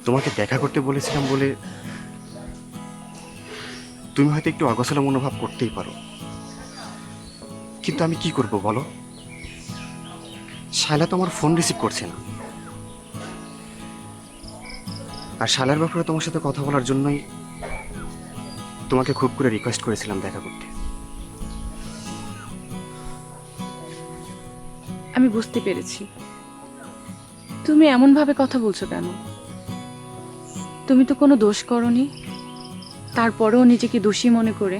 তোমাকে দেখা করতে বলেছিলাম বলে তুমি হয়তো একটু অগোছালো মনোভাব করতেই পারো, কিন্তু আমি কি করব বলো? শায়লা তো আমার ফোন রিসিভ করছে না। আর শালার ব্যাপারে তোমার সাথে কথা বলার জন্যই তোমাকে খুব করে রিকোয়েস্ট করেছিলাম দেখা করতে। আমি বুঝতে পেরেছি তুমি এমন ভাবে কথা বলছো কেন। তুমি তো কোনো দোষ করনি, তারপরেও নিজেকে দোষী মনে করে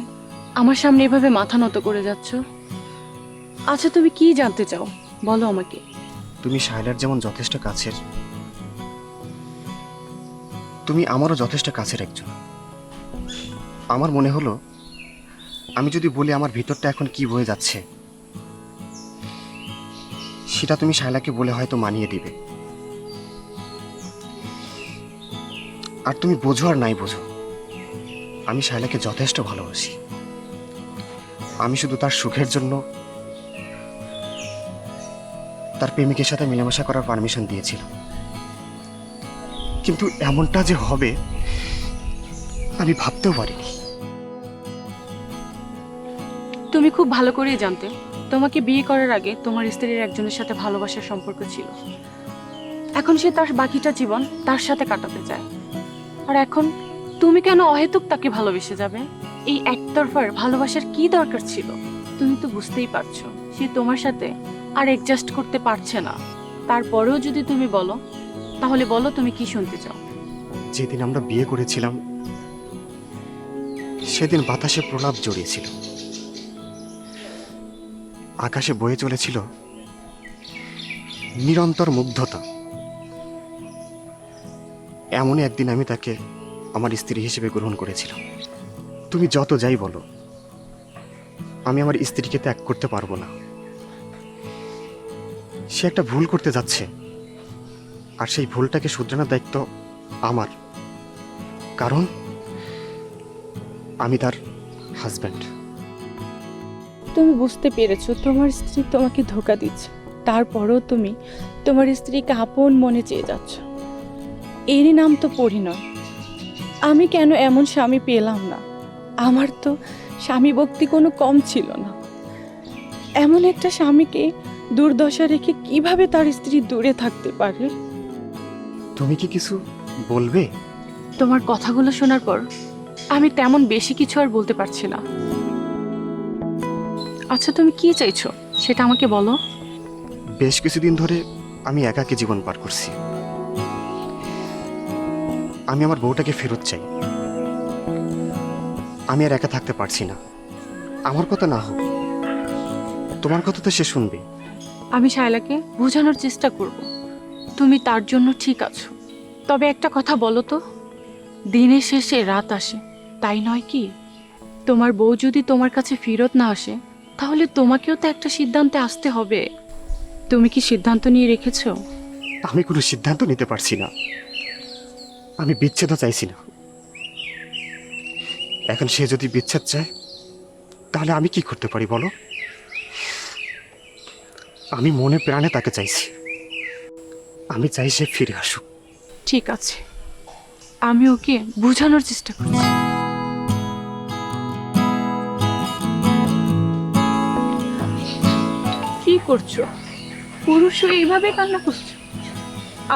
আমার সামনে এভাবে মাথা নত করে যাচ্ছ। আচ্ছা তুমি কি জানতে চাও বলো আমাকে। তুমি শায়লার যেমন যথেষ্ট কাছের, তুমি আমারও যথেষ্ট কাছের একজন। আমার মনে হলো আমি যদি বলি আমার ভিতরটা এখন কি বয়ে যাচ্ছে, সেটা তুমি শায়লাকে বলে হয়তো মানিয়ে দিবে। আর তুমি বোঝো আর নাই বোঝো, আমি শায়লাকে যথেষ্ট ভালোবাসি। আমি শুধু তার সুখের জন্য তার প্রেমিকের সাথে মেলামেশা করার পারমিশন দিয়েছিলাম, কিন্তু এমনটা যে হবে আমি ভাবতেও পারিনি। তুমি খুব ভালো করেই জানতে তোমাকে বিয়ে করার আগে তোমার স্ত্রীর একজনের সাথে ভালোবাসার সম্পর্ক ছিল। এখন সে তার বাকিটা জীবন তার সাথে কাটাতে চায়। আর এখন তুমি কেন অহেতুক তাকে ভালোবেসে যাবে? এই একতরফার ভালোবাসার কি দরকার ছিল? তুমি তো বুঝতেই পারছো সে তোমার সাথে আর অ্যাডজাস্ট করতে পারছে না। তারপরেও যদি তুমি বলো, তাহলে বলো তুমি কি শুনতে চাও। যেদিন আমরা বিয়ে করেছিলাম সেদিন বাতাসে প্রলাপ জড়িয়েছিল, আকাশে বয়ে চলেছিল নিরন্তর মুগ্ধতা। এমনই একদিন আমি তাকে আমার স্ত্রী হিসেবে গ্রহণ করেছিলাম। তুমি যত যাই বলো, আমি আমার স্ত্রীকে ত্যাগ করতে পারবো না। সে একটা ভুল করতে যাচ্ছে, আর সেই ভুলটাকে শুধরানোর দায়িত্ব আমার, কারণ আমি তার হাজব্যান্ড। তুমি বুঝতে পেরেছো তোমার স্ত্রী তোমাকে ধোঁকা দিচ্ছে, তারপরেও তুমি তোমার স্ত্রীকে আপন মনে চেয়ে যাচ্ছ। এরই নাম তো পরিণয়। আমি কেন এমন স্বামী পেলাম না? আমার তো স্বামী ভক্তি কোনো কম ছিল না। এমন একটা স্বামীকে দুর্দশা রেখে কিভাবে তার স্ত্রী দূরে থাকতে পারে? তুমি কি কিছু বলবে? তোমার কথাগুলো শোনার পর আমি তেমন বেশি কিছু আর বলতে পারছি না। আচ্ছা তুমি কি চাইছো সেটা আমাকে বলো। বেশ কিছুদিন ধরে আমি একাকী জীবন পার করছি। আমি আমার বউটাকে ফেরত চাই। আমি আর একা থাকতে পারছি না। আমার কথা না হোক, তোমার কথা তো সে শুনবে। আমি শায়লাকে বোঝানোর চেষ্টা করব তুমি তার জন্য ঠিক আছো। তবে একটা কথা বলো তো, দিনের শেষে রাত আসে, তাই নয় কি? তোমার বউ যদি তোমার কাছে ফেরত না আসে, তাহলে তোমাকেও তো একটা সিদ্ধান্তে আসতে হবে। তুমি কি সিদ্ধান্ত নিয়ে রেখেছো? আমি কোনো সিদ্ধান্ত নিতে পারছি না। আমি বিচ্ছেদও চাইছি না। এখন সে যদি বিচ্ছেদ চায়, তাহলে আমি কি করতে পারি বলো? আমি মনে প্রাণে তাকে চাইছি। আমি চাই সে ফিরে আসুক। ঠিক আছে, আমি ওকে বোঝানোর চেষ্টা করছি। কি করছো? পুরুষ হয়ে এইভাবে কান্না করছো?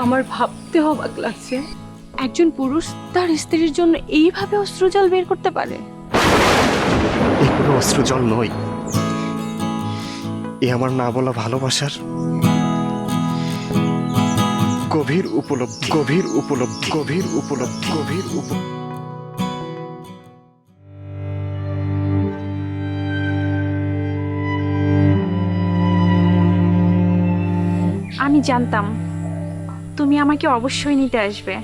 আমার ভাবতে অবাক লাগছে, একজন পুরুষ তার স্ত্রীর জন্য এইভাবে অশ্রুজল বের করতে পারে। এই কোনো অস্ত্র জল নয়, এ আমার না বলা ভালোবাসার গভীর উপলব্ধি, গভীর উপলব্ধি, গভীর উপলব্ধি, গভীর উপলব্ধি। আমি জানতাম তুমি আমাকে অবশ্যই নিতে আসবে।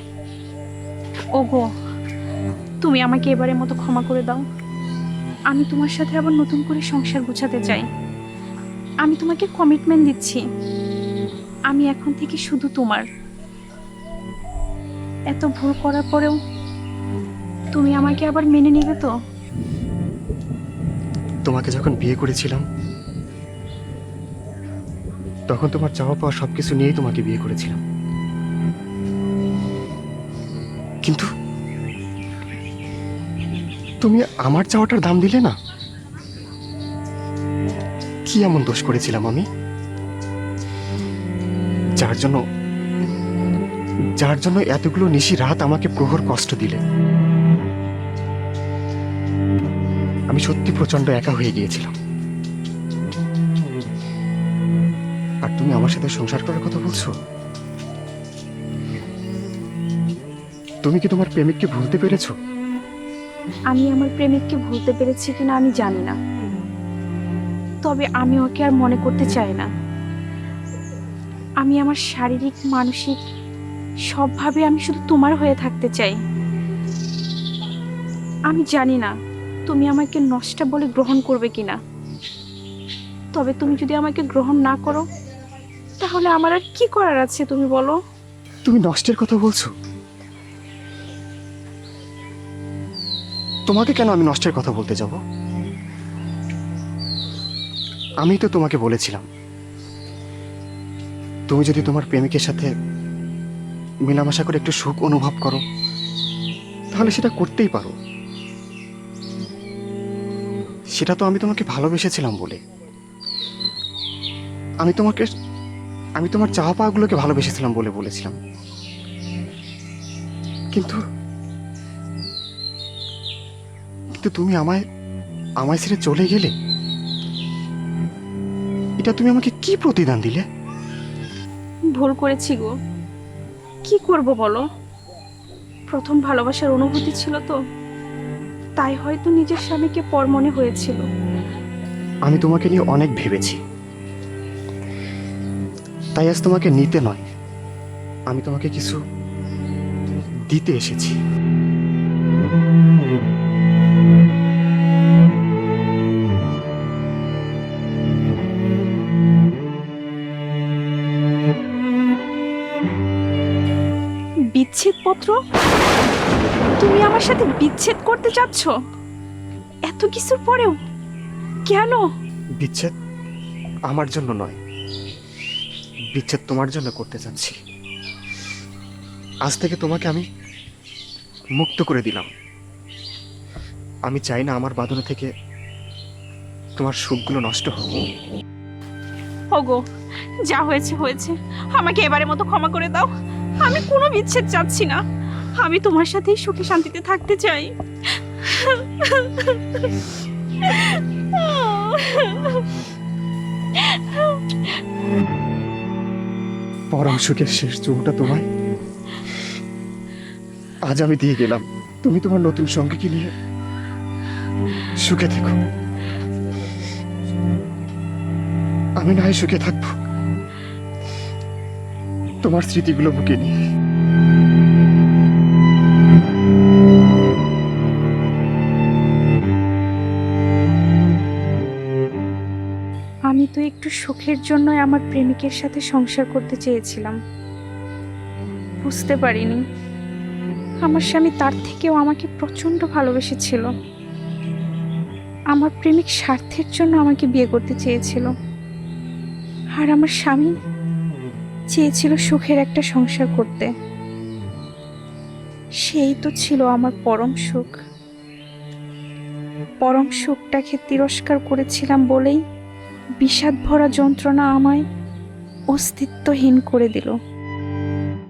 ওগো, তুমি আমাকে এবারের মতো ক্ষমা করে দাও। আমি তোমার সাথে আবার নতুন করে সংসার গোছাতে চাই। আমি তোমাকে কমিটমেন্ট দিচ্ছি, আমি এখন থেকে শুধু তোমার। এত ভুল করার পরেও তুমি আমাকে আবার মেনে নেবে তো? তোমাকে যখন বিয়ে করেছিলাম, তখন তোমার চাওয়া পাওয়া সবকিছু নিয়েই তোমাকে বিয়ে করেছিলাম। কিন্তু তুমি আমার চাওয়াটার দাম দিলে না। কি এমন দোষ করেছিলাম আমি, যার জন্য এতগুলো নিশি রাত আমাকে প্রহর কষ্ট দিলে? আমি সত্যি প্রচন্ড একা হয়ে গিয়েছিলাম। আর তুমি আমার সাথে সংসার করার কথা বলছো? তুমি কি তোমার প্রেমিককে ভুলতে পেরেছো? আমি আমার প্রেমিককে ভুলতে পেরেছি কিনা আমি জানি না, তবে আমি ওকে আর মনে করতে চাই না। আমি আমার শারীরিক মানসিক সবভাবে আমি শুধু তোমার হয়ে থাকতে চাই। আমি জানি না তুমি আমাকে নষ্ট বলে গ্রহণ করবে কিনা, তবে তুমি যদি আমাকে গ্রহণ না করো তাহলে আমার আর কি করার আছে তুমি বলো। তুমি নষ্টের কথা বলছো? তোমাকে কেন আমি নষ্টের কথা বলতে যাব? আমি তো তোমাকে বলেছিলাম তুমি যদি তোমার প্রেমিকের সাথে মেলামেশা করে একটু সুখ অনুভব করো তাহলে সেটা করতেই পারো। সেটা তো আমি তোমাকে ভালোবেসেছিলাম বলে। আমি তোমার চাওয়া পাওয়াগুলোকে ভালোবেসেছিলাম বলে বলেছিলাম। কিন্তু তুমি আমায় ছেড়ে চলে গেলে। এটা তুমি আমাকে কি প্রতিদান দিলে? ভুল করেছি গো, কি করব বলো। প্রথম ভালোবাসার অনুভূতি ছিল তো, তাই হয়তো নিজের স্বামীকে পর মনে হয়েছিল। আমি তোমাকে নিয়ে অনেক ভেবেছি, তাই আজ তোমাকে নিতে নয়, আমি তোমাকে কিছু দিতে এসেছি। বিচ্ছেদপত্র? তুমি আমার সাথে বিচ্ছেদ করতে চাচ্ছ এত কিছুর পরেও? কেন? বিচ্ছেদ আমার জন্য নয়, বিচ্ছেদ তোমার জন্য করতে চাচ্ছি। আজ থেকে তোমাকে আমি মুক্ত করে দিলাম। আমি চাই না আমার বাঁধনে থেকে তোমার সুখগুলো নষ্ট হোক। ওগো, যা হয়েছে হয়েছে, আমাকে এবারের মতো ক্ষমা করে দাও। আমি কোনো বিচ্ছেদ চাচ্ছি না, আমি তোমার সাথেই সুখে শান্তিতে থাকতে চাই। পরম সুখের শেষ চুমুটা তোমায় আজ আমি দিয়ে গেলাম। তুমি তোমার নতুন সঙ্গীকে নিয়ে সুখে থেকো। আমি না হয় সুখে থাকবো তোমার স্মৃতিগুলো বুকে নিয়ে। আমি তো একটু সুখের জন্য আমার প্রেমিকের সাথে সংসার করতে চেয়েছিলাম, বুঝতে পারিনি আমার স্বামী তার থেকেও আমাকে প্রচন্ড ভালোবেসেছিল। আমার প্রেমিক স্বার্থের জন্য আমাকে বিয়ে করতে চেয়েছিল, আর আমার স্বামী চেয়েছিল সুখের একটা সংসার করতে। সেই তো ছিল আমার পরম সুখ। পরম সুখটাকে তিরস্কার করেছিলাম বলেই বিষাদ ভরা যন্ত্রণা আমায় অস্তিত্বহীন করে দিল।